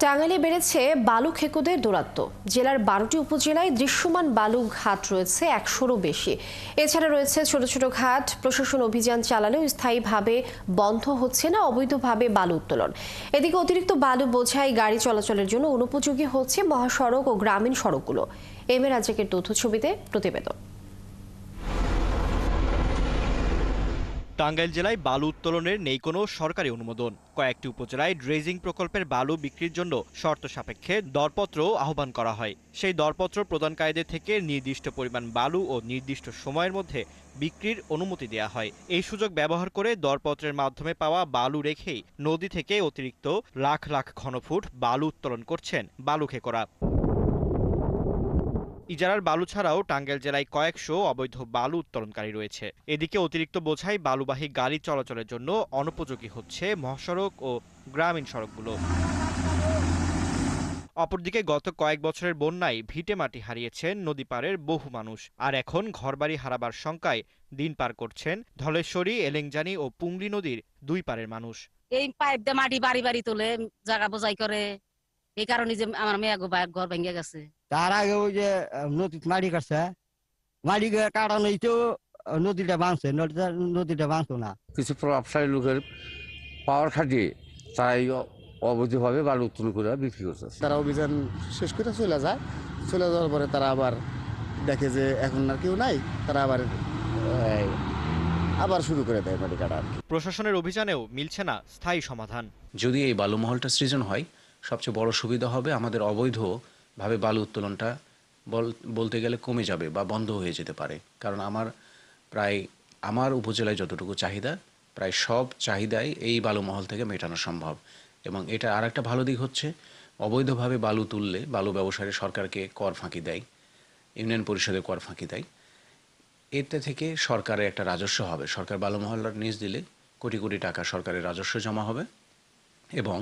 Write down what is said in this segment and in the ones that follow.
টাঙ্গাইলে বেড়েছে বালু খেকোদের দৌরাত্ম্য। জেলার ১২টি উপজেলায় দৃশ্যমান বালু ঘাট রয়েছে ১০০রও বেশি। এছাড়া রয়েছে ছোট ছোট ঘাট। প্রশাসন অভিযান চালালেও স্থায়ীভাবে বন্ধ হচ্ছে না অবৈধভাবে বালু উত্তোলন। এদিকে অতিরিক্ত বালু বোঝাই গাড়ি চলাচলের জন্য অনুপযোগী হচ্ছে মহাসড়ক ও গ্রামীণ সড়কগুলো। এম এ রাজ্জাকের তথ্য ছবিতে প্রতিবেদন। টাঙ্গাইল জেলায় বালু উত্তোলনের নেই কোনো সরকারি অনুমোদন। কয়েকটি উপজেলায় ড্রেজিং প্রকল্পের বালু বিক্রির জন্য শর্ত সাপেক্ষে দরপত্র আহ্বান করা হয়। সেই দরপত্র প্রদানকারীদের থেকে নির্দিষ্ট পরিমাণ বালু ও নির্দিষ্ট সময়ের মধ্যে বিক্রির অনুমতি দেওয়া হয়। এই সুযোগ ব্যবহার করে দরপত্রের মাধ্যমে পাওয়া বালু রেখেই নদী থেকে অতিরিক্ত লাখ লাখ ঘনফুট বালু উত্তোলন করছেন বালু খেকোরা। ইজারার বালু ছাড়াও টাঙ্গাইল জেলায় কয়েকশো অবৈধ বালু উত্তোলনকারী রয়েছে। এদিকে অতিরিক্ত বোঝাই বালুবাহী গাড়ি চলাচলের জন্য অনুপযোগী হচ্ছে মহাসড়ক ও গ্রামীণ সড়কগুলো। অপরদিকে গত কয়েক বছরের বন্যায় ভিটেমাটি হারিয়েছেন নদী পাড়ের বহু মানুষ। আর এখন ঘরবাড়ি হারাবার শঙ্কায় দিন পার করছেন ধলেশ্বরী, এলেংজানি ও পুংলি নদীর দুই পাড়ের মানুষ। এই পাইপ দিয়ে মাটি বাড়ি বাড়ি তোলে, জায়গা বোঝাই করে। এই কারণে যে আমার মেয়ে ঘর ভেঙে গেছে। তার আগে ওই যে নদীতে মাটি কাটছে, মাটি কাটানোই তো নদীটা বাঁধছে, নদীটা বাঁধতো না। কিছু প্রভাবশালী লোকের পাওয়ার খাটিয়ে তারাই অবৈধভাবে বালু উত্তোলন করে বিক্রি করছে। তারা অভিযান শেষ করে চলে যায়, চলে যাওয়ার পরে তারা আবার দেখে যে এখন আর কেউ নাই, তারা আবার শুরু করে দেয় মাটি কাটা। প্রশাসনের অভিযানেও মিলছে না স্থায়ী সমাধান। যদি এই বালু মহলটা সৃজন হয়, সবচেয়ে বড় সুবিধা হবে আমাদের অবৈধভাবে বালু উত্তোলনটা বলতে গেলে কমে যাবে বা বন্ধ হয়ে যেতে পারে। কারণ আমার উপজেলায় যতটুকু চাহিদা, প্রায় সব চাহিদাই এই বালু মহল থেকে মেটানো সম্ভব। এবং এটা আর একটা ভালো দিক হচ্ছে, অবৈধভাবে বালু তুললে বালু ব্যবসায়ী সরকারকে কর ফাঁকি দেয়, ইউনিয়ন পরিষদে কর ফাঁকি দেয়। এতে থেকে সরকারের একটা রাজস্ব হবে। সরকার বালু মহল্লার নিজ দিলে কোটি কোটি টাকা সরকারের রাজস্ব জমা হবে এবং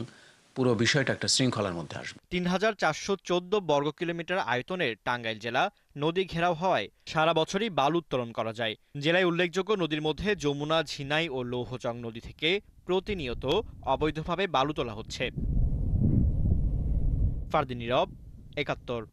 পুরো বিষয়টা একটা শৃঙ্খলার মধ্যে আসবে। ৩,৪১৪ বর্গ কিলোমিটার আয়তনের টাঙ্গাইল জেলা নদী ঘেরাও হওয়ায় সারা বছরই বালু উত্তোলন করা যায়। জেলায় উল্লেখযোগ্য নদীর মধ্যে যমুনা, ঝিনাই ও লৌহজং নদী থেকে প্রতিনিয়ত অবৈধভাবে বালু তোলা হচ্ছে। ফারদিন নীরব, ৭১।